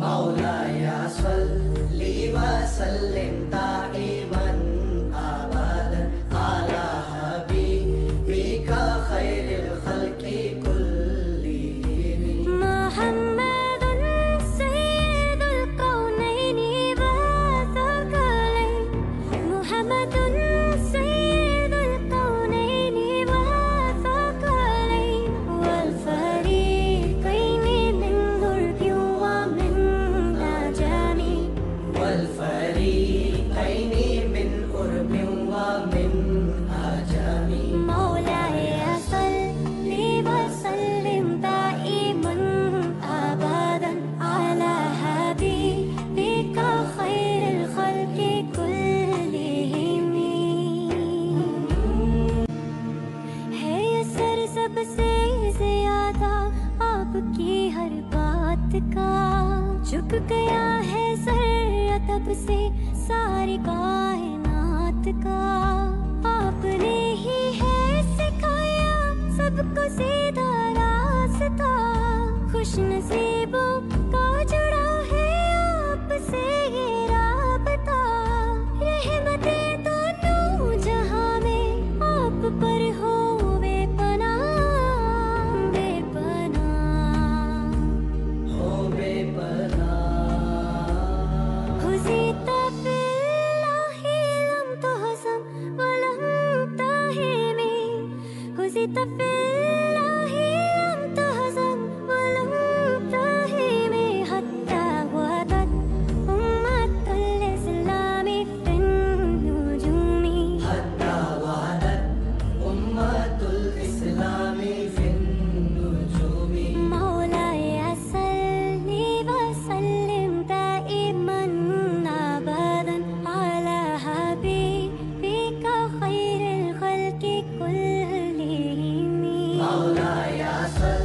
मौलाया सल्ली व सल्लिम दाइमन अबदन अला हबीबिका खैरिल खल्क़ि कुल्लिहिम। मुहम्मदुन सय्यिदुल कौनैनि व सकलैन, मुहम्मदुन सय्यिदुल कौनैनि व सकलैन, वल फरीक़ैनि मिन गुर्बिन व मिन अजमी, वल फरीक़ैनि मिन उर्बिन व मिन अजमी। मौलाया सल्ली व सल्लिम दाइमन अबदन अला हबीबिका खैरिल खल्क़ि कुल्लिहिम। है असर सबसे ज़्यादा आपकी हर बात का, झुक गया है सर तब से सारी कायनात का। आपने ही है सिखाया सबको सीधा रास्ता, खुश नसीबों का जुड़ा है आपसे ये राबता। रहमतें दोनों जहां में आप पर हो बेपनाह, बेपनाह। हो बेपनाह। हुज़ीता फ़िल्लाहि लम तुहज़म व लम ताहिमी, हुज़ीता फ़िल्लाहि लम तुहज़म व लम ताहिमी, हत्ता वदत उम्मतुल इस्लामी फ़िन नुजूमी। हत्ता वहदत उम्मतुल इस्लामी फिन नुजूमी। मौलाया सल्ली व सल्लिम दाइमन अबदन अला हबीबिका खैरिल खल्क़ि कुल्लिहिम। मौलाया सल्ली